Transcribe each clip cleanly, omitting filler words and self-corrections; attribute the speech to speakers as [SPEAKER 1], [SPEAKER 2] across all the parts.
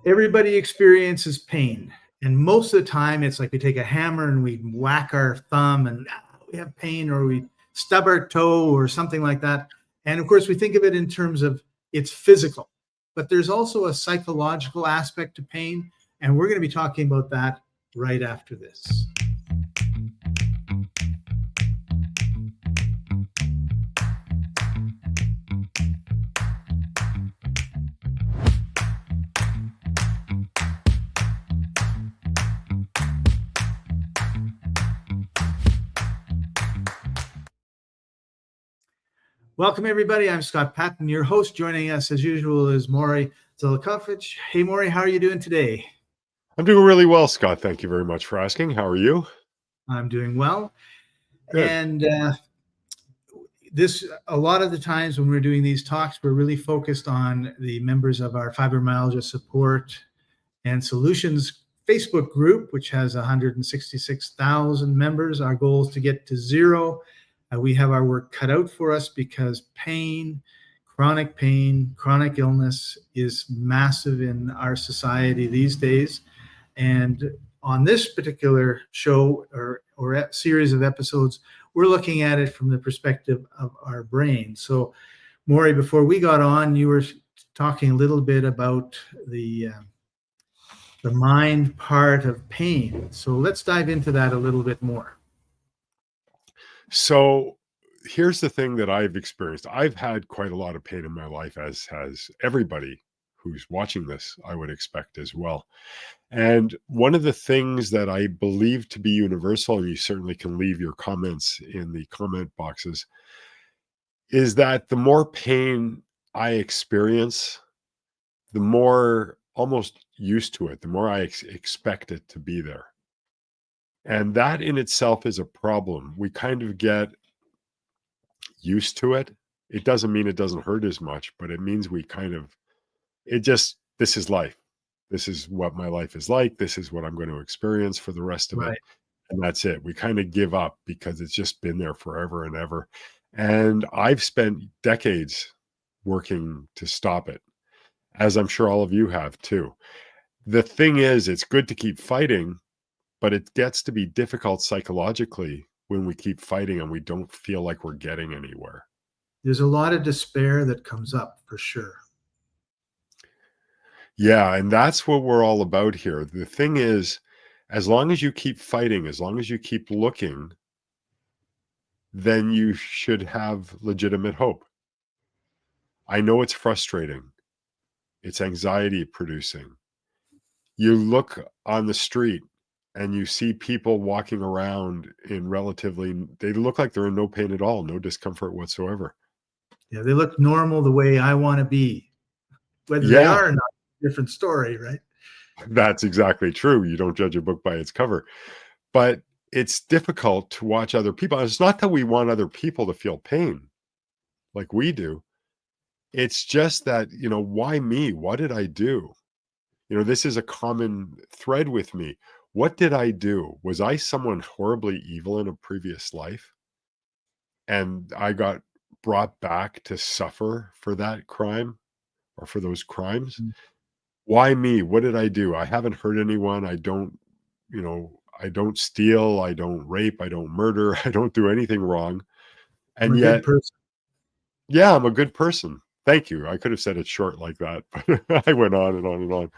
[SPEAKER 1] Everybody experiences pain. And most of the time, it's like we take a hammer and we whack our thumb and we have pain, or we stub our toe or something like that. And of course, we think of it in terms of it's physical, but there's also a psychological aspect to pain. And we're going to be talking about that right after this. Welcome, everybody. I'm Scott Patton, your host. Joining us, as usual, is Maury Zolikovic. Hey, Maury, how are you doing today?
[SPEAKER 2] I'm doing really well, Scott. Thank you very much for asking. How are you?
[SPEAKER 1] I'm doing well.
[SPEAKER 2] Good.
[SPEAKER 1] And a lot of the times when we're doing these talks, we're really focused on the members of our fibromyalgia support and solutions Facebook group, which has 166,000 members. Our goal is to get to zero. We have our work cut out for us because pain, chronic illness is massive in our society these days. And on this particular show or series of episodes, we're looking at it from the perspective of our brain. So, Maury, before we got on, you were talking a little bit about the mind part of pain. So let's dive into that a little bit more.
[SPEAKER 2] So here's the thing that I've experienced. I've had quite a lot of pain in my life, as has everybody who's watching this, I would expect as well. And one of the things that I believe to be universal, and you certainly can leave your comments in the comment boxes, is that the more pain I experience, the more almost used to it, the more I expect it to be there. And that in itself is a problem. We kind of get used to it. It doesn't mean it doesn't hurt as much, but it means this is life. This is what my life is like. This is what I'm going to experience for the rest of it.
[SPEAKER 1] Right.
[SPEAKER 2] And that's it. We kind of give up because it's just been there forever and ever. And I've spent decades working to stop it, as I'm sure all of you have too. The thing is, it's good to keep fighting, but it gets to be difficult psychologically when we keep fighting and we don't feel like we're getting anywhere.
[SPEAKER 1] There's a lot of despair that comes up for sure.
[SPEAKER 2] Yeah, and that's what we're all about here. The thing is, as long as you keep fighting, as long as you keep looking, then you should have legitimate hope. I know it's frustrating. It's anxiety producing. You look on the street and you see people walking around they look like they're in no pain at all, no discomfort whatsoever.
[SPEAKER 1] Yeah, they look normal the way I want to be. Whether they
[SPEAKER 2] Yeah,
[SPEAKER 1] are or not, different story, right?
[SPEAKER 2] that's exactly true. You don't judge a book by its cover. But it's difficult to watch other people. It's not that we want other people to feel pain like we do. It's just that, why me? What did I do? This is a common thread with me. What did I do? Was I someone horribly evil in a previous life? And I got brought back to suffer for that crime or for those crimes?
[SPEAKER 1] Mm.
[SPEAKER 2] Why me? What did I do? I haven't hurt anyone. I don't steal. I don't rape. I don't murder. I don't do anything wrong.
[SPEAKER 1] I'm
[SPEAKER 2] And
[SPEAKER 1] a good
[SPEAKER 2] yet,
[SPEAKER 1] person.
[SPEAKER 2] yeah, I'm a good person. Thank you. I could have said it short like that, but I went on and on and on.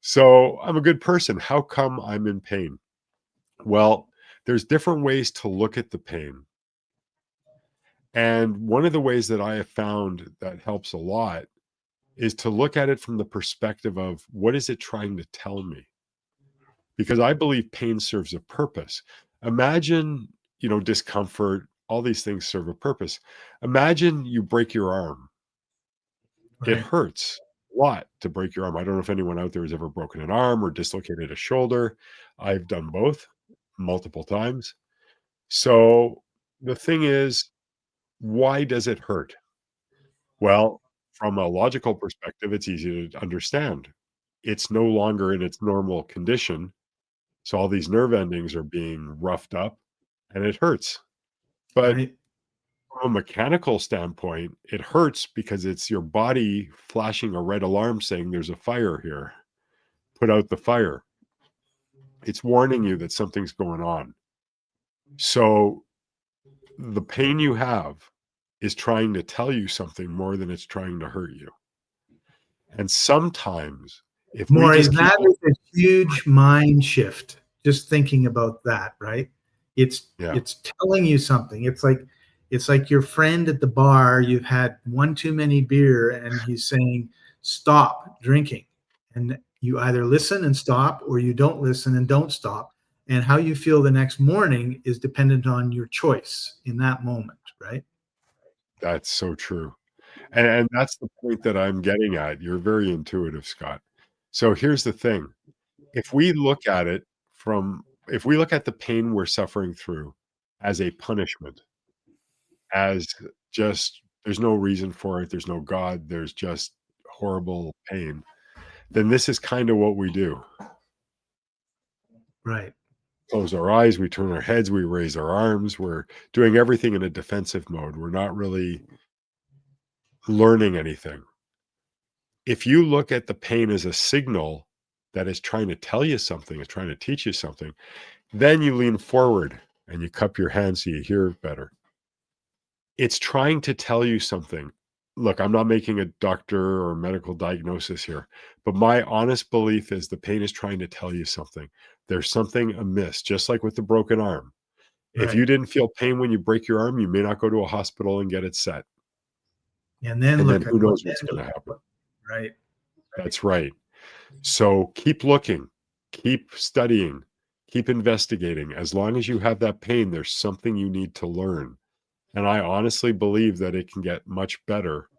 [SPEAKER 2] So I'm a good person. How come I'm in pain? Well, there's different ways to look at the pain. And one of the ways that I have found that helps a lot is to look at it from the perspective of what is it trying to tell me? Because I believe pain serves a purpose. Imagine, discomfort, all these things serve a purpose. Imagine you break your arm. It
[SPEAKER 1] Right.
[SPEAKER 2] hurts a lot to break your arm. I don't know if anyone out there has ever broken an arm or dislocated a shoulder. I've done both multiple times. So the thing is, why does it hurt? Well, from a logical perspective, it's easy to understand. It's no longer in its normal condition. So all these nerve endings are being roughed up and it hurts. But
[SPEAKER 1] Right.
[SPEAKER 2] from a mechanical standpoint, it hurts because it's your body flashing a red alarm saying there's a fire here. Put out the fire. It's warning you that something's going on. So the pain you have is trying to tell you something more than it's trying to hurt you. And sometimes if we
[SPEAKER 1] Maury,
[SPEAKER 2] just keep,
[SPEAKER 1] that is a huge mind shift. Just thinking about that, right? It's
[SPEAKER 2] yeah,
[SPEAKER 1] it's telling you something. It's like your friend at the bar. You've had one too many beer, and he's saying, "Stop drinking." And you either listen and stop, or you don't listen and don't stop. And how you feel the next morning is dependent on your choice in that moment, right?
[SPEAKER 2] that's so true. And that's the point that I'm getting at. You're very intuitive, Scott. So here's the thing. If we look at it if we look at the pain we're suffering through as a punishment, as just there's no reason for it, there's no God, there's just horrible pain, then this is kind of what we do.
[SPEAKER 1] Right.
[SPEAKER 2] Close our eyes, we turn our heads, we raise our arms, we're doing everything in a defensive mode. We're not really learning anything. If you look at the pain as a signal that is trying to tell you something, is trying to teach you something, then you lean forward and you cup your hands so you hear better. It's trying to tell you something. Look, I'm not making a doctor or medical diagnosis here, but my honest belief is the pain is trying to tell you something. There's something amiss, just like with the broken arm. If
[SPEAKER 1] Right.
[SPEAKER 2] you didn't feel pain when you break your arm, you may not go to a hospital and get it set.
[SPEAKER 1] And then
[SPEAKER 2] And then
[SPEAKER 1] look at
[SPEAKER 2] who
[SPEAKER 1] what,
[SPEAKER 2] knows what's going to happen.
[SPEAKER 1] right.
[SPEAKER 2] That's right. So keep looking, keep studying, keep investigating. As long as you have that pain, there's something you need to learn. And I honestly believe that it can get much better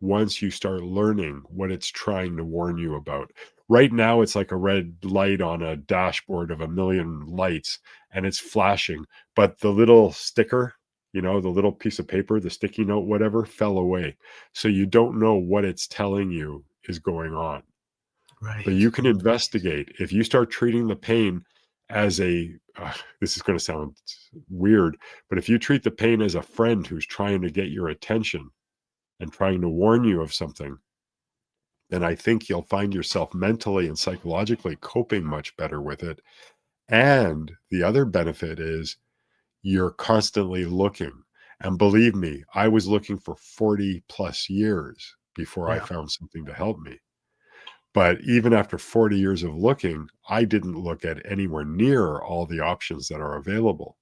[SPEAKER 2] once you start learning what it's trying to warn you about. Right now, it's like a red light on a dashboard of a million lights and it's flashing, but the little sticker, the little piece of paper, the sticky note, whatever, fell away. So you don't know what it's telling you is going on. But
[SPEAKER 1] Right.
[SPEAKER 2] you can investigate. If you start treating the pain as this is going to sound weird, but if you treat the pain as a friend who's trying to get your attention and trying to warn you of something, then I think you'll find yourself mentally and psychologically coping much better with it. And the other benefit is you're constantly looking. And believe me, I was looking for 40 plus years before I
[SPEAKER 1] Yeah.
[SPEAKER 2] found something to help me. But even after 40 years of looking, I didn't look at anywhere near all the options that are available.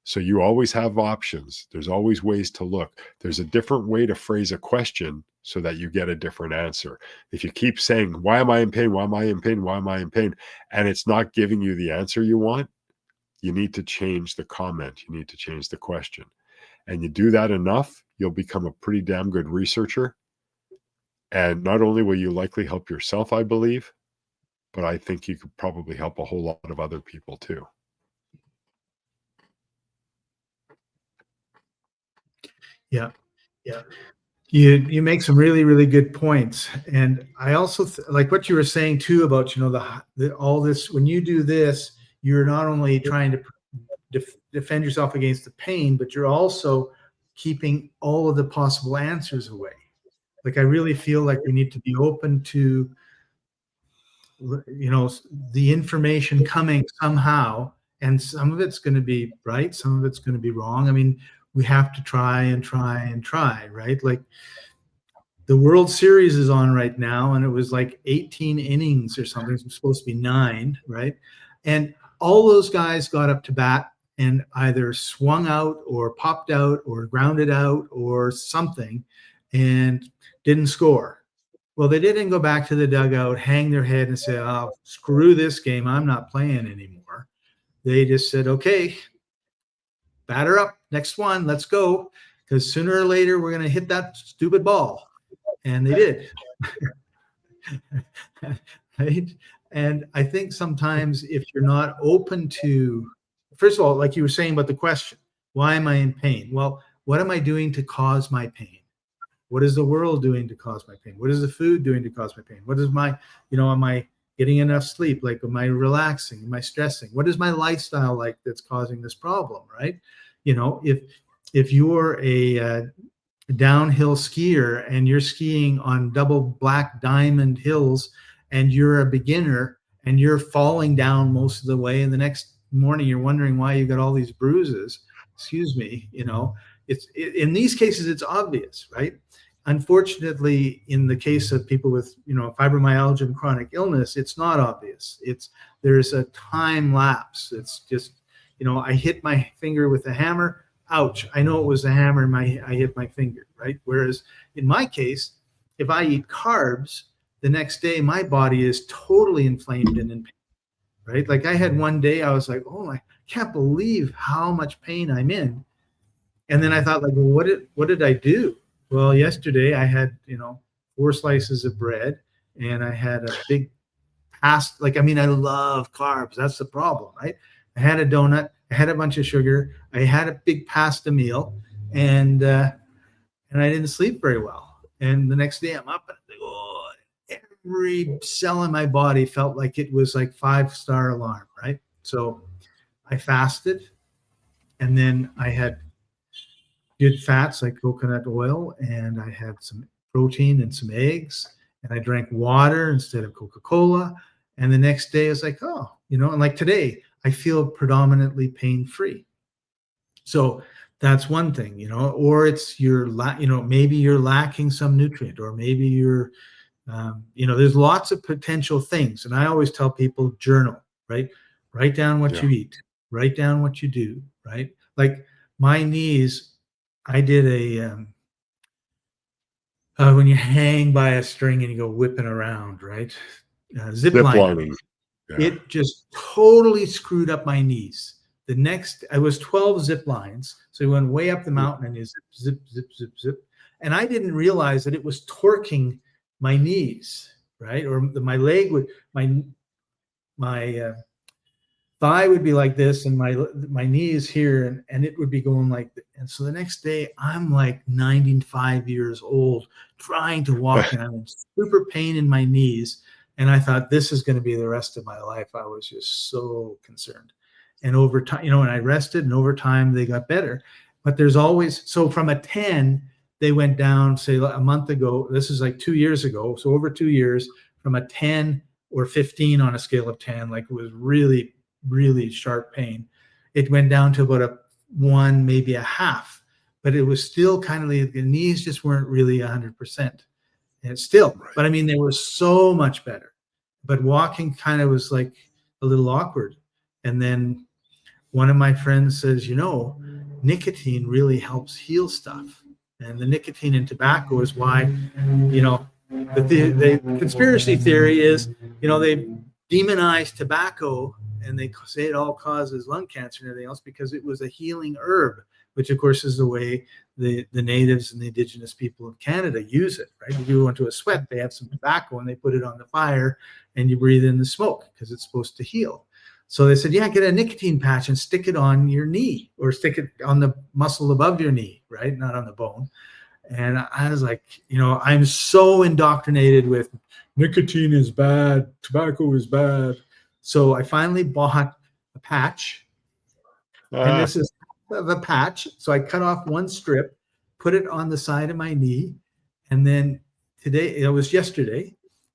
[SPEAKER 2] So you always have options. There's always ways to look. There's a different way to phrase a question so that you get a different answer. If you keep saying, why am I in pain? Why am I in pain? Why am I in pain? And it's not giving you the answer you want, you need to change the comment. You need to change the question. And you do that enough, you'll become a pretty damn good researcher. And not only will you likely help yourself, I believe, but I think you could probably help a whole lot of other people too.
[SPEAKER 1] Yeah. You make some really really good points, and I also like what you were saying too about all this. When you do this, you're not only trying to defend yourself against the pain, but you're also keeping all of the possible answers away. Like I really feel like we need to be open to the information coming somehow, and some of it's going to be right, some of it's going to be wrong. I mean, we have to try and try and try, right? Like the World Series is on right now, and it was like 18 innings or something. It's supposed to be 9, right? And all those guys got up to bat and either swung out or popped out or grounded out or something and didn't score. Well, they didn't go back to the dugout, hang their head, and say, "Oh, screw this game. I'm not playing anymore." They just said, "Okay, batter up, next one, let's go." Because sooner or later, we're going to hit that stupid ball. And they did. Right? And I think sometimes if you're not open to, first of all, like you were saying about the question, why am I in pain? Well, what am I doing to cause my pain? What is the world doing to cause my pain? What is the food doing to cause my pain? What is am I getting enough sleep? Like, am I relaxing? Am I stressing? What is my lifestyle like that's causing this problem? Right? If if you're a downhill skier and you're skiing on double black diamond hills and you're a beginner and you're falling down most of the way, and the next morning you're wondering why you got all these bruises, excuse me, in these cases it's obvious, right? Unfortunately, in the case of people with fibromyalgia and chronic illness, it's not obvious. There's a time lapse. It's just, I hit my finger with a hammer. Ouch, I know it was the hammer and I hit my finger, right? Whereas in my case, if I eat carbs, the next day my body is totally inflamed and in pain, right? Like I had one day I was like, oh, I can't believe how much pain I'm in. And then I thought, like, well, what did I do? Well, yesterday I had, 4 slices of bread and I had a big pasta. Like, I mean, I love carbs. That's the problem, right? I had a donut. I had a bunch of sugar. I had a big pasta meal, and I didn't sleep very well. And the next day I'm up and I'm like, oh, every cell in my body felt like it was like 5-star alarm, right? So I fasted, and then I had good fats like coconut oil, and I had some protein and some eggs, and I drank water instead of Coca-Cola. And the next day it's like, oh, and like today, I feel predominantly pain-free. So that's one thing, or it's maybe you're lacking some nutrient, or maybe you're, there's lots of potential things. And I always tell people, journal, right? Write down what you eat, write down what you do, right? Like my knees, I did when you hang by a string and you go whipping around, right? Zip lining.
[SPEAKER 2] Yeah.
[SPEAKER 1] It just totally screwed up my knees. I was 12 zip lines. So we went way up the mountain and you zip, zip, zip, zip, zip. And I didn't realize that it was torquing my knees, right? Or my leg would, my thigh would be like this, and my knee is here, and it would be going like that. And so the next day I'm like 95 years old trying to walk, and I'm in super pain in my knees. And I thought, this is going to be the rest of my life. I was just so concerned. And over time, and I rested, and over time they got better. But there's always, so from a 10, they went down, say a month ago, this is like 2 years ago. So over 2 years, from a 10 or 15 on a scale of 10, like it was really, really sharp pain, it went down to about a 1, maybe a half. But it was still kind of like the knees just weren't really 100%. And still, right. But I mean, they were so much better. But walking kind of was like a little awkward. And then one of my friends says, nicotine really helps heal stuff. And the nicotine in tobacco is why, the conspiracy theory is, they demonize tobacco and they say it all causes lung cancer and everything else because it was a healing herb, which of course is the way the natives and the indigenous people of Canada use it, right? If you go into a sweat, they have some tobacco and they put it on the fire and you breathe in the smoke because it's supposed to heal. So they said, yeah, get a nicotine patch and stick it on your knee or stick it on the muscle above your knee, right? Not on the bone. And I was like, I'm so indoctrinated with nicotine is bad, tobacco is bad. So I finally bought a patch. And this is the patch. So I cut off one strip, put it on the side of my knee. And then today, it was yesterday.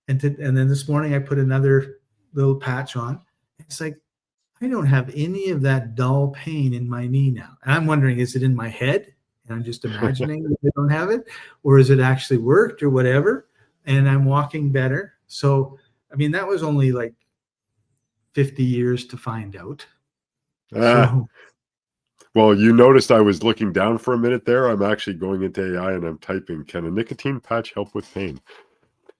[SPEAKER 1] And then this morning I put another little patch on. It's like, I don't have any of that dull pain in my knee now. And I'm wondering, is it in my head? And I'm just imagining that I don't have it, or is it actually worked or whatever? And I'm walking better. So, I mean, that was only like 50 years to find out. So,
[SPEAKER 2] well, you noticed I was looking down for a minute there. I'm actually going into AI and I'm typing, can a nicotine patch help with pain?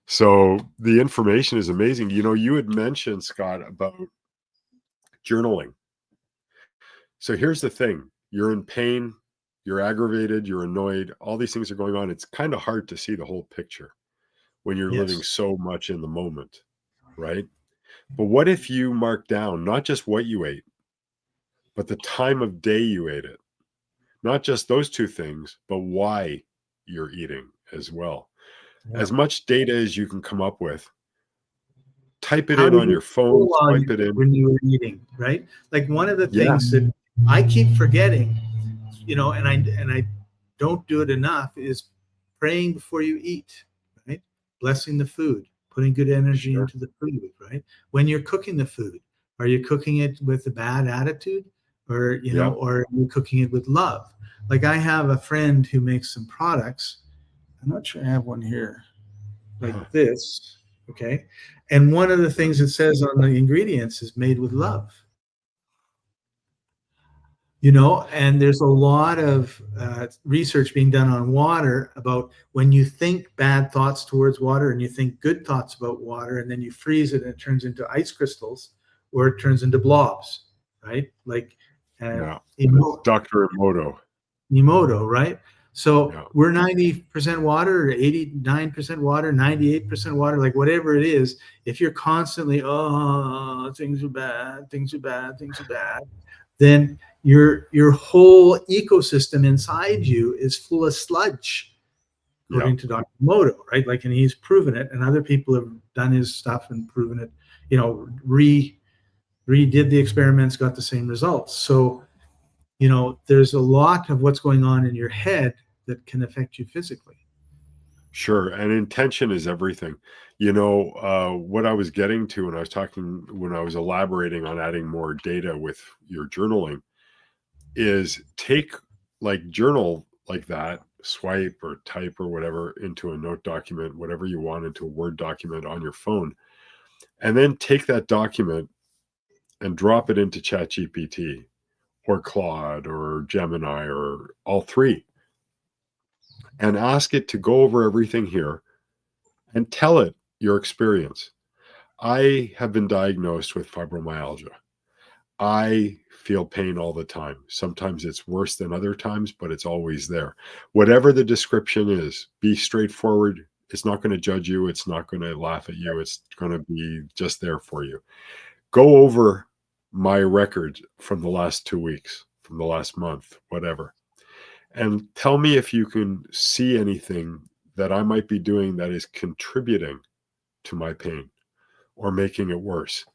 [SPEAKER 2] So the information is amazing. You had mentioned, Scott, about journaling. So here's the thing. You're in pain, you're aggravated, you're annoyed, all these things are going on. It's kind of hard to see the whole picture when you're living so much in the moment, right? But what if you mark down not just what you ate, but the time of day you ate it? Not just those two things, but why you're eating as well. Yeah. As much data as you can come up with. Type it in on your phone, type it in.
[SPEAKER 1] When you were eating, right? Like one of the things that I keep forgetting, and I don't do it enough, is praying before you eat, right? Blessing the food, putting good energy
[SPEAKER 2] Sure.
[SPEAKER 1] into the food, right? When you're cooking the food, are you cooking it with a bad attitude,
[SPEAKER 2] Yeah.
[SPEAKER 1] or are you cooking it with love? Like, I have a friend who makes some products. I'm not sure I have one here, like this, okay? And one of the things it says on the ingredients is made with love. And there's a lot of research being done on water about when you think bad thoughts towards water and you think good thoughts about water, and then you freeze it and it turns into ice crystals, or it turns into blobs, right? Like uh,
[SPEAKER 2] Yeah.
[SPEAKER 1] emo-
[SPEAKER 2] Dr. Emoto.
[SPEAKER 1] Emoto, right? So
[SPEAKER 2] Yeah.
[SPEAKER 1] we're 90% water, or 89% water, 98% water, like whatever it is. If you're constantly, oh, things are bad, things are bad, things are bad, then your whole ecosystem inside you is full of sludge,
[SPEAKER 2] Yeah.
[SPEAKER 1] according to Dr. Moto, right? Like, and he's proven it, and other people have done his stuff and proven it, redid the experiments, got the same results. So, there's a lot of what's going on in your head that can affect you physically.
[SPEAKER 2] Sure. And intention is everything. What I was getting to when I was elaborating on adding more data with your journaling is journal like that, swipe or type or whatever into a note document, whatever you want, into a Word document on your phone, and then take that document and drop it into ChatGPT or Claude or Gemini or all three, and ask it to go over everything here and tell it your experience. I have been diagnosed with fibromyalgia. I feel pain all the time. Sometimes it's worse than other times, but it's always there. Whatever the description is, be straightforward. It's not going to judge you. It's not going to laugh at you. It's going to be just there for you. Go over my record from the last 2 weeks, from the last month, whatever, and tell me if you can see anything that I might be doing that is contributing to my pain or making it worse.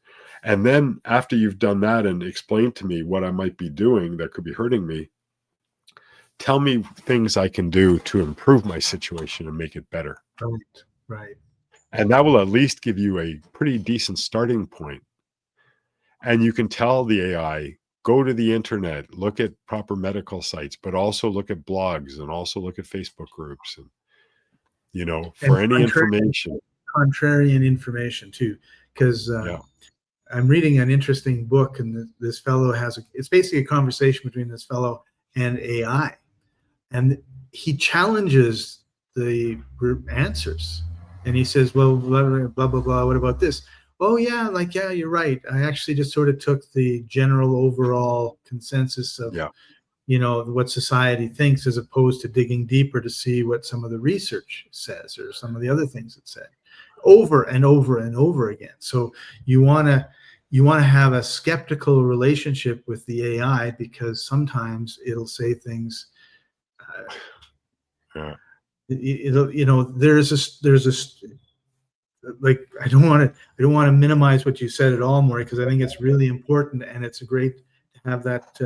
[SPEAKER 2] And then after you've done that and explained to me what I might be doing that could be hurting me, tell me things I can do to improve my situation and make it better.
[SPEAKER 1] Right, right.
[SPEAKER 2] And that will at least give you a pretty decent starting point. And you can tell the AI, go to the internet, look at proper medical sites, but also look at blogs and also look at Facebook groups and,
[SPEAKER 1] And
[SPEAKER 2] for any information.
[SPEAKER 1] contrarian information too, because
[SPEAKER 2] Yeah.
[SPEAKER 1] I'm reading an interesting book, and this fellow it's basically a conversation between this fellow and AI, and he challenges the answers, and he says, well, blah blah blah, blah, what about this? Oh yeah, like, yeah, you're right, I actually just sort of took the general overall consensus of
[SPEAKER 2] Yeah.
[SPEAKER 1] what society thinks, as opposed to digging deeper to see what some of the research says, or some of the other things it said, over and over and over again. So you want to have a skeptical relationship with the AI, because sometimes it'll say things,
[SPEAKER 2] Yeah.
[SPEAKER 1] there's a, like, I don't want to minimize what you said at all, Maury, because I think it's really important, and it's great to have that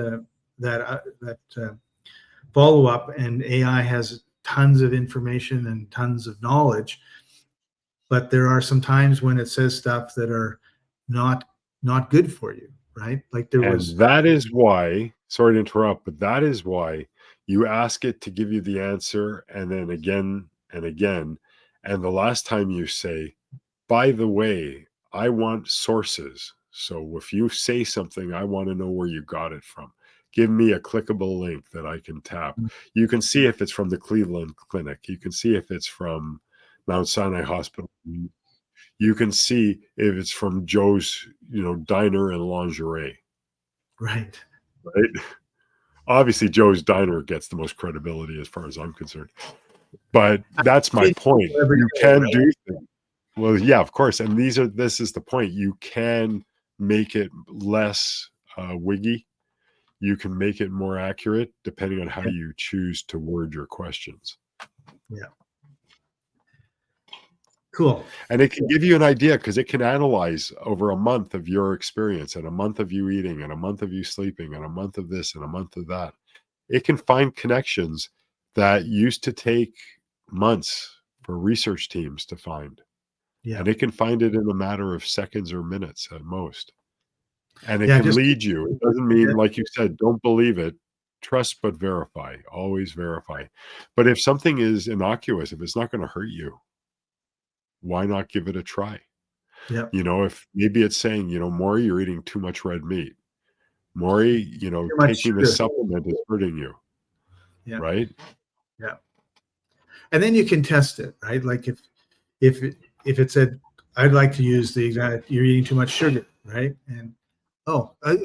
[SPEAKER 1] follow up. And AI has tons of information and tons of knowledge, but there are some times when it says stuff that are not good for you, right? Like there
[SPEAKER 2] And
[SPEAKER 1] was.
[SPEAKER 2] that is why, sorry to interrupt, but that is why you ask it to give you the answer and then again and again. And the last time you say, by the way, I want sources. So if you say something, I want to know where you got it from. Give me a clickable link that I can tap. You can see if it's from the Cleveland Clinic. You can see if it's from Mount Sinai Hospital. You can see if it's from Joe's, diner and lingerie.
[SPEAKER 1] Right.
[SPEAKER 2] Right? Obviously, Joe's Diner gets the most credibility as far as I'm concerned. But that's my point.
[SPEAKER 1] Every
[SPEAKER 2] You
[SPEAKER 1] day,
[SPEAKER 2] can
[SPEAKER 1] right?
[SPEAKER 2] do things. Well, yeah, of course. And this is the point. You can make it less wiggy. You can make it more accurate depending on how
[SPEAKER 1] Yeah.
[SPEAKER 2] you choose to word your questions.
[SPEAKER 1] Yeah. Cool.
[SPEAKER 2] And it can give you an idea because it can analyze over a month of your experience and a month of you eating and a month of you sleeping and a month of this and a month of that. it can find connections that used to take months for research teams to find.
[SPEAKER 1] Yeah.
[SPEAKER 2] And it can find it in a matter of seconds or minutes at most. And it
[SPEAKER 1] Yeah.
[SPEAKER 2] can
[SPEAKER 1] Just
[SPEAKER 2] lead you. It doesn't
[SPEAKER 1] yeah.
[SPEAKER 2] mean, like you said, don't believe it. Trust but verify. Always verify. But if something is innocuous, if it's not going to hurt you, why not give it a try?
[SPEAKER 1] Yeah.
[SPEAKER 2] If maybe it's saying, Maury, you're eating too much red meat. Maury,
[SPEAKER 1] Too much
[SPEAKER 2] taking this
[SPEAKER 1] sugar.
[SPEAKER 2] supplement is hurting you,
[SPEAKER 1] Yeah.
[SPEAKER 2] right?
[SPEAKER 1] Yeah. And then you can test it, right? Like if it said, I'd like to use the exact, you're eating too much sugar, right? And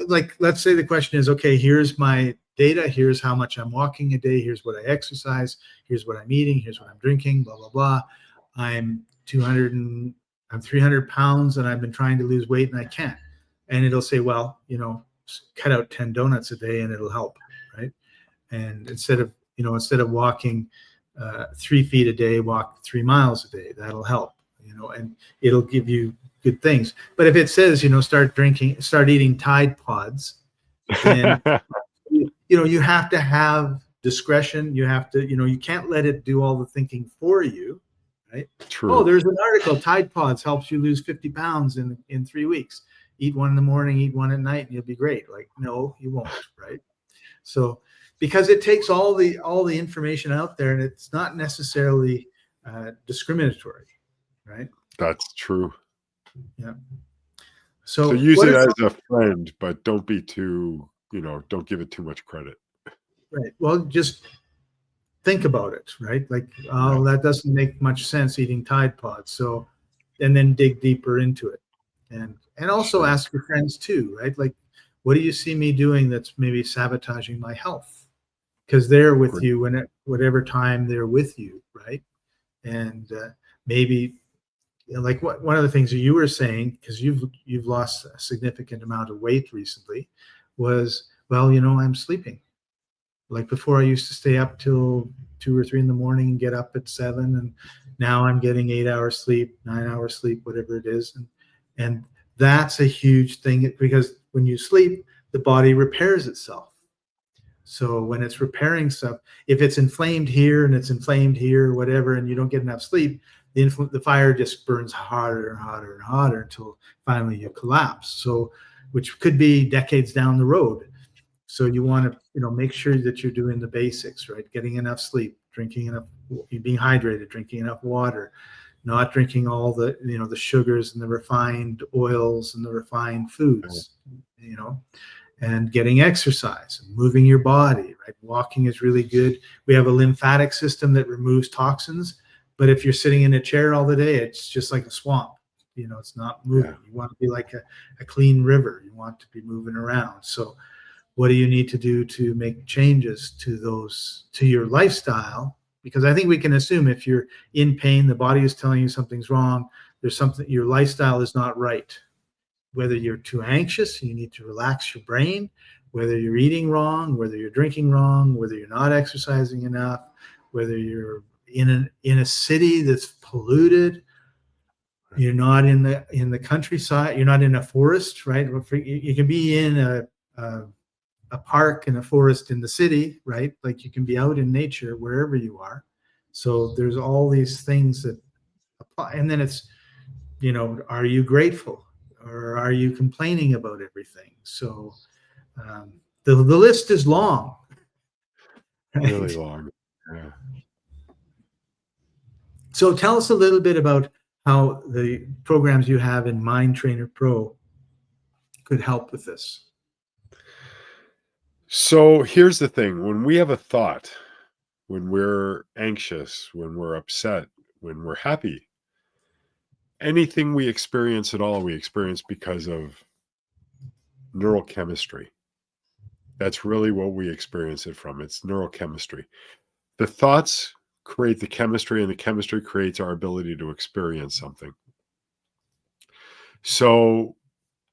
[SPEAKER 1] like let's say the question is, okay, here's my data, here's how much I'm walking a day, here's what I exercise, here's what I'm eating, here's what I'm drinking, blah blah blah. I'm 200 and I'm 300 pounds and I've been trying to lose weight and I can't. And it'll say, well, cut out 10 donuts a day and it'll help, right? And instead of walking 3 feet a day, walk 3 miles a day. That'll help, and it'll give you good things. But if it says, start eating Tide Pods, then you have to have discretion. You have to, you can't let it do all the thinking for you, right? Oh,
[SPEAKER 2] True.
[SPEAKER 1] there's an article, Tide Pods helps you lose 50 pounds in 3 weeks. Eat one in the morning, eat one at night, and you'll be great. Like, no, you won't, right? So, because it takes all the information out there, and it's not necessarily discriminatory, right?
[SPEAKER 2] That's true.
[SPEAKER 1] Yeah.
[SPEAKER 2] So
[SPEAKER 1] So,
[SPEAKER 2] use
[SPEAKER 1] what
[SPEAKER 2] it
[SPEAKER 1] is
[SPEAKER 2] as a friend, but don't be too, don't give it too much credit.
[SPEAKER 1] right? Well, just think about it, right? Like,
[SPEAKER 2] Yeah.
[SPEAKER 1] oh, that doesn't make much sense eating Tide Pods. So, and then dig deeper into it, and also
[SPEAKER 2] Sure.
[SPEAKER 1] ask your friends too, right? Like, what do you see me doing that's maybe sabotaging my health? Because they're with
[SPEAKER 2] Great.
[SPEAKER 1] you whatever time they're with you, right? And maybe like one of the things that you were saying, because you've lost a significant amount of weight recently, was, well, I'm sleeping. Like before, I used to stay up till 2 or 3 in the morning and get up at 7, and now I'm getting 8 hours sleep, 9 hours sleep, whatever it is, and that's a huge thing because when you sleep, the body repairs itself. So when it's repairing stuff, if it's inflamed here and it's inflamed here, or whatever, and you don't get enough sleep, the fire just burns hotter and hotter and hotter until finally you collapse. So, which could be decades down the road. So you want to, make sure that you're doing the basics, right? Getting enough sleep, drinking enough, being hydrated, drinking enough water, not drinking all the sugars and the refined oils and the refined foods, you know and getting exercise and moving your body, right? Walking is really good. We have a lymphatic system that removes toxins, but if you're sitting in a chair all the day, it's just like a swamp. It's not moving.
[SPEAKER 2] Yeah.
[SPEAKER 1] You want to be like a clean river. You want to be moving around. So what do you need to do to make changes to your lifestyle? Because I think we can assume if you're in pain, the body is telling you something's wrong. There's something, your lifestyle is not right. Whether you're too anxious, you need to relax your brain, whether you're eating wrong, whether you're drinking wrong, whether you're not exercising enough, whether you're in a city that's polluted, you're not in the countryside, you're not in a forest, right? You can be in a park and a forest in the city, right? Like you can be out in nature wherever you are. So there's all these things that apply, and then it's, are you grateful or are you complaining about everything? So the list is long,
[SPEAKER 2] Really
[SPEAKER 1] right?
[SPEAKER 2] long. Yeah.
[SPEAKER 1] So tell us a little bit about how the programs you have in Mind Trainer Pro could help with this.
[SPEAKER 2] So here's the thing. When we have a thought, when we're anxious, when we're upset, when we're happy, anything we experience at all, we experience because of neurochemistry. That's really what we experience it from. It's neurochemistry. The thoughts create the chemistry, and the chemistry creates our ability to experience something. So,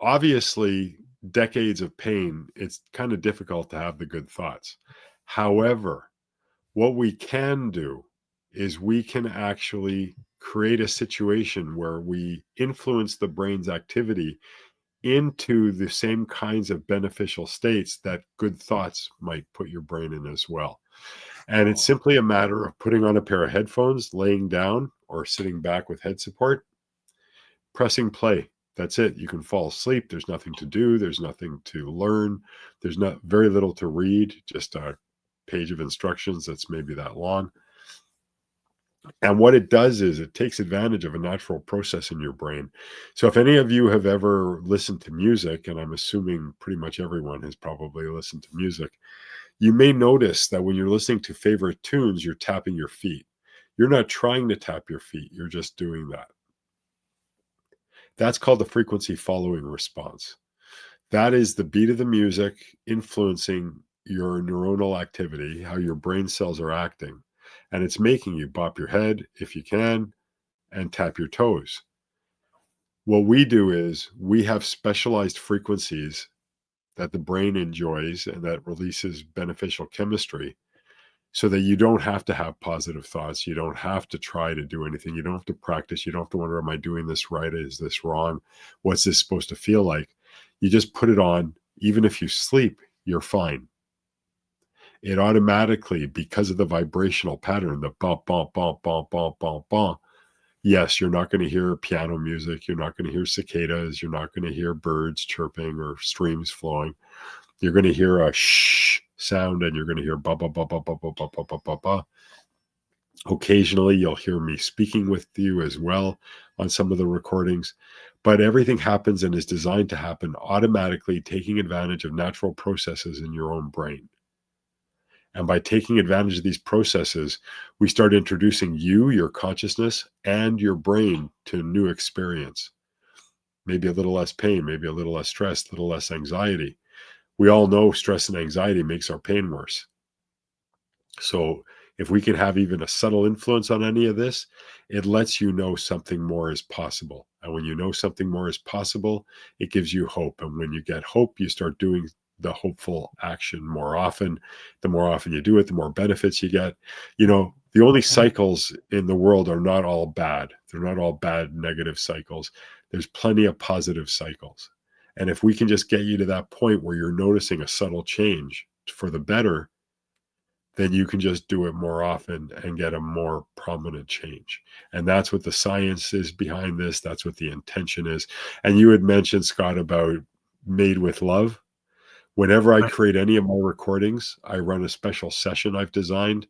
[SPEAKER 2] obviously, decades of pain, it's kind of difficult to have the good thoughts. However, what we can do is we can actually create a situation where we influence the brain's activity into the same kinds of beneficial states that good thoughts might put your brain in as well. And it's simply a matter of putting on a pair of headphones, laying down, or sitting back with head support, pressing play. That's it. You can fall asleep. There's nothing to do. There's nothing to learn. There's not very little to read, just a page of instructions that's maybe that long. And what it does is it takes advantage of a natural process in your brain. So if any of you have ever listened to music, and I'm assuming pretty much everyone has probably listened to music, you may notice that when you're listening to favorite tunes, you're tapping your feet. You're not trying to tap your feet. You're just doing that. That's called the frequency following response. That is the beat of the music influencing your neuronal activity, how your brain cells are acting. And it's making you bop your head if you can and tap your toes. What we do is we have specialized frequencies that the brain enjoys and that releases beneficial chemistry so that you don't have to have positive thoughts. You don't have to try to do anything. You don't have to practice. You don't have to wonder, am I doing this right? Is this wrong? What's this supposed to feel like? You just put it on. Even if you sleep, you're fine. It automatically, because of the vibrational pattern, the bump, bump, bump, bump, bump, bump, bump. Yes, you're not going to hear piano music. You're not going to hear cicadas. You're not going to hear birds chirping or streams flowing. You're going to hear a shh sound, and you're going to hear ba ba ba ba ba ba ba ba ba ba ba. Occasionally, you'll hear me speaking with you as well on some of the recordings, but everything happens and is designed to happen automatically, taking advantage of natural processes in your own brain. And by taking advantage of these processes, we start introducing you, your consciousness, and your brain to a new experience. Maybe a little less pain, maybe a little less stress, a little less anxiety. We all know stress and anxiety makes our pain worse. So if we can have even a subtle influence on any of this, it lets you know something more is possible. And when you know something more is possible, it gives you hope. And when you get hope, you start doing the hopeful action more often. The more often you do it, the more benefits you get. You know, the only cycles in the world are not all bad. They're not all bad, negative cycles. There's plenty of positive cycles. And if we can just get you to that point where you're noticing a subtle change for the better, then you can just do it more often and get a more prominent change. And that's what the science is behind this. That's what the intention is. And you had mentioned, Scott, about made with love. Whenever I
[SPEAKER 1] Right.
[SPEAKER 2] create any of my recordings, I run a special session I've designed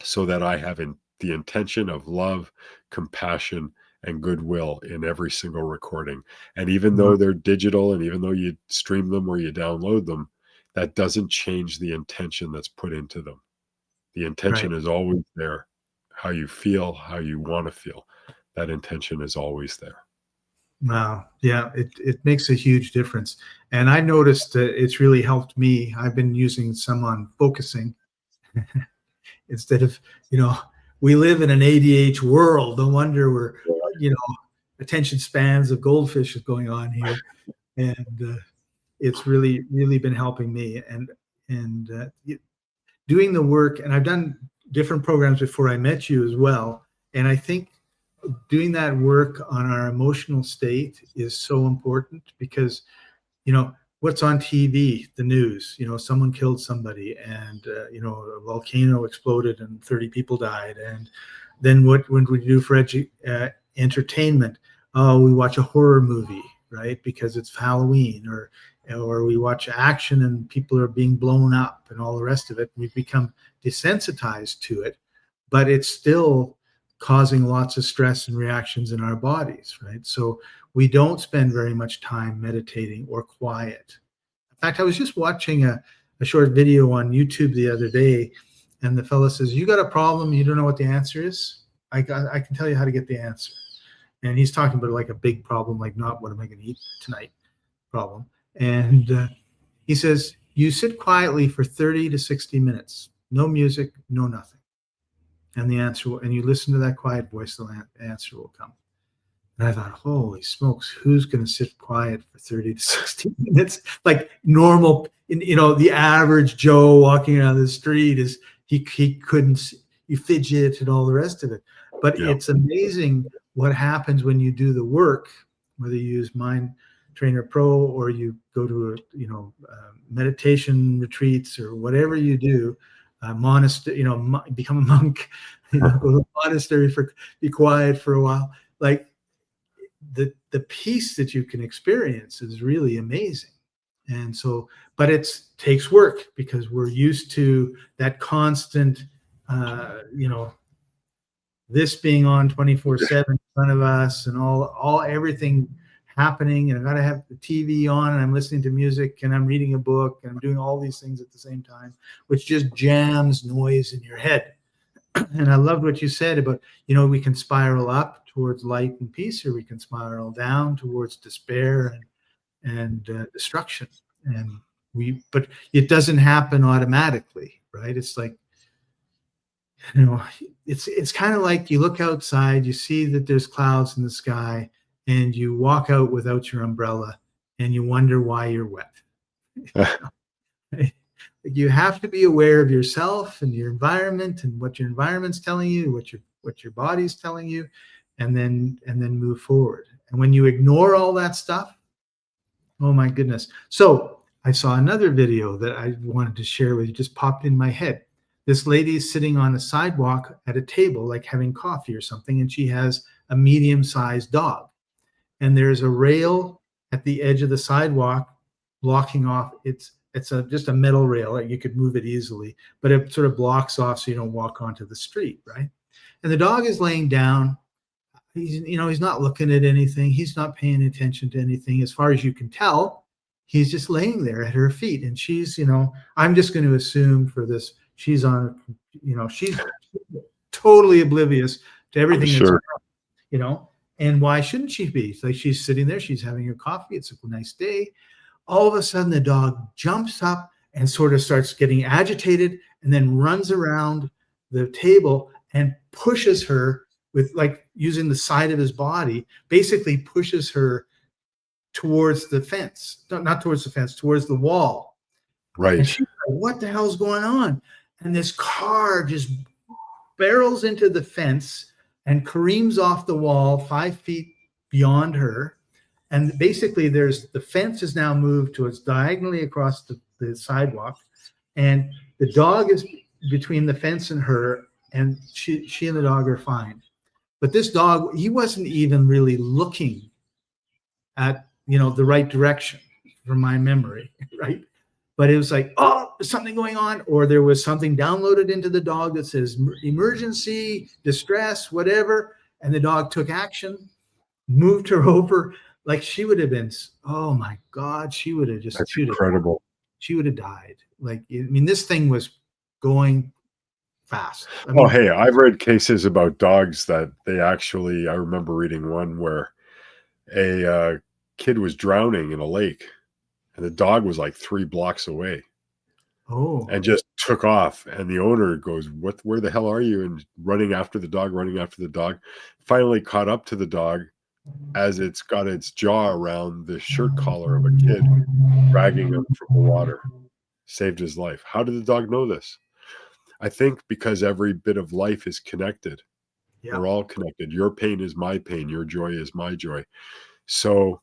[SPEAKER 2] so that I have the intention of love, compassion, and goodwill in every single recording. And even though they're digital and even though you stream them or you download them, that doesn't change the intention that's put into them. The
[SPEAKER 1] Right.
[SPEAKER 2] intention is always there. How you feel, how you want to feel, that intention is always there.
[SPEAKER 1] Wow. Yeah, it makes a huge difference. And I noticed that it's really helped me. I've been using some on focusing instead of, we live in an ADH world. No wonder we're, attention spans of goldfish is going on here. And it's really, really been helping me. And doing the work, and I've done different programs before I met you as well. And I think doing that work on our emotional state is so important because, what's on TV, the news, someone killed somebody and, a volcano exploded and 30 people died. And then what do we do for entertainment? Oh, we watch a horror movie, right? Because it's Halloween, or we watch action and people are being blown up and all the rest of it. We've become desensitized to it, but it's still causing lots of stress and reactions in our bodies, right? So we don't spend very much time meditating or quiet. In fact, I was just watching a short video on YouTube the other day, and the fellow says, "You got a problem, you don't know what the answer is? I can tell you how to get the answer." And he's talking about like a big problem, like not what am I going to eat tonight problem. And he says, you sit quietly for 30 to 60 minutes, no music, no nothing. And the answer will, and you listen to that quiet voice, the answer will come. And I thought, holy smokes, who's going to sit quiet for 30 to 60 minutes? Like normal, the average Joe walking around the street he couldn't, you fidget and all the rest of it. But
[SPEAKER 2] Yeah.
[SPEAKER 1] it's amazing what happens when you do the work, whether you use Trainer Pro, or you go to meditation retreats, or whatever you do, monastery, become a monk, go to a monastery be quiet for a while. Like the peace that you can experience is really amazing. And so, but it takes work, because we're used to that constant, this being on 24/7 in front of us, and everything happening, and I got to have the TV on, and I'm listening to music, and I'm reading a book, and I'm doing all these things at the same time, which just jams noise in your head. And I loved what you said about, we can spiral up towards light and peace, or we can spiral down towards despair and destruction. But it doesn't happen automatically, right? It's like, it's kind of like you look outside, you see that there's clouds in the sky, and you walk out without your umbrella, and you wonder why you're wet. You have to be aware of yourself and your environment, and what your environment's telling you, what your body's telling you, and then move forward. And when you ignore all that stuff, oh my goodness. So I saw another video that I wanted to share with you, just popped in my head. This lady is sitting on a sidewalk at a table, like having coffee or something, and she has a medium-sized dog. And there's a rail at the edge of the sidewalk blocking off. It's just a metal rail, like you could move it easily, but it sort of blocks off so you don't walk onto the street, right? And the dog is laying down. He's not looking at anything. He's not paying attention to anything. As far as you can tell, he's just laying there at her feet. And she's, I'm just going to assume for this, she's she's totally oblivious to everything that's going on, and why shouldn't she be? It's like she's sitting there, she's having her coffee, it's a nice day. All of a sudden, the dog jumps up and sort of starts getting agitated, and then runs around the table and pushes her with, like, using the side of his body, basically pushes her towards the fence, not towards the fence, towards the wall.
[SPEAKER 2] Right.
[SPEAKER 1] And she's like, what the hell's going on? And this car just barrels into the fence and careens off the wall 5 feet beyond her. And basically the fence is now moved towards diagonally across the sidewalk. And the dog is between the fence and her, and she and the dog are fine. But this dog, he wasn't even really looking at, the right direction, from my memory, right? But it was like, oh, there's something going on, or there was something downloaded into the dog that says emergency, distress, whatever. And the dog took action, moved her over. Like, she would have been, oh my God, she would have just,
[SPEAKER 2] That's incredible.
[SPEAKER 1] She would have died. Like, this thing was going fast.
[SPEAKER 2] Hey, I've read cases about dogs that they actually, I remember reading one where a kid was drowning in a lake, and the dog was like 3 blocks away.
[SPEAKER 1] Oh.
[SPEAKER 2] And just took off. And the owner goes, where the hell are you? And running after the dog, finally caught up to the dog as it's got its jaw around the shirt collar of a kid, dragging him from the water. Saved his life. How did the dog know this? I think because every bit of life is connected. Yeah. We're all connected. Your pain is my pain. Your joy is my joy. So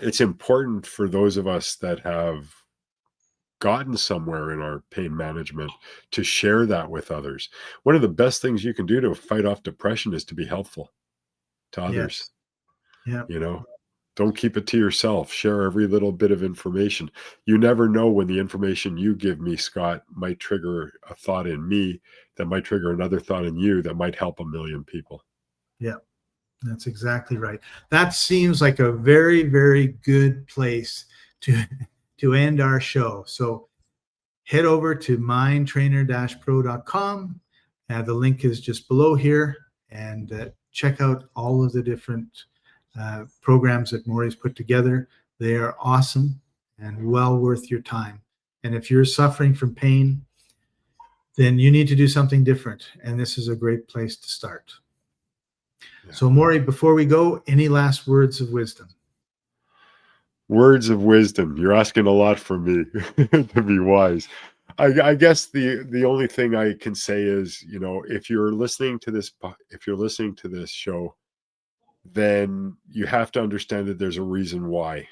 [SPEAKER 2] it's important for those of us that have gotten somewhere in our pain management to share that with others. One of the best things you can do to fight off depression is to be helpful to others.
[SPEAKER 1] Yeah.
[SPEAKER 2] Don't keep it to yourself. Share every little bit of information. You never know when the information you give me, Scott, might trigger a thought in me that might trigger another thought in you that might help a million people.
[SPEAKER 1] Yeah, that's exactly right. That seems like a very, very good place to end our show. So head over to mindtrainer-pro.com. The link is just below here, and check out all of the different programs that Maury's put together. They are awesome and well worth your time. And if you're suffering from pain, then you need to do something different. And this is a great place to start. Yeah. So Maury, before we go, any last words of wisdom?
[SPEAKER 2] Words of wisdom. You're asking a lot from me to be wise. I guess the only thing I can say is, if you're listening to this show, then you have to understand that there's a reason why.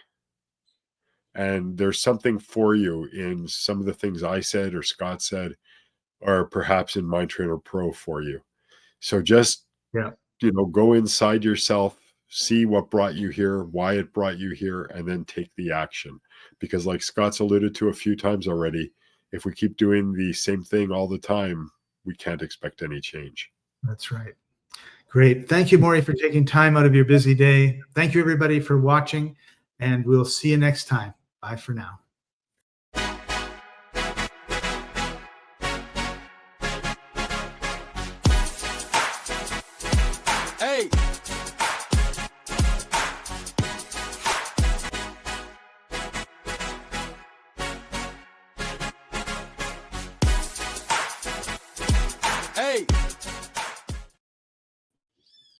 [SPEAKER 2] And there's something for you in some of the things I said or Scott said, or perhaps in Mind Trainer Pro for you. So just,
[SPEAKER 1] Yeah.
[SPEAKER 2] go inside yourself, see what brought you here, why it brought you here, and then take the action. Because like Scott's alluded to a few times already, if we keep doing the same thing all the time, we can't expect any change.
[SPEAKER 1] That's right. Great. Thank you, Maury, for taking time out of your busy day. Thank you, everybody, for watching, and we'll see you next time. Bye for now.
[SPEAKER 2] Hey! Hey!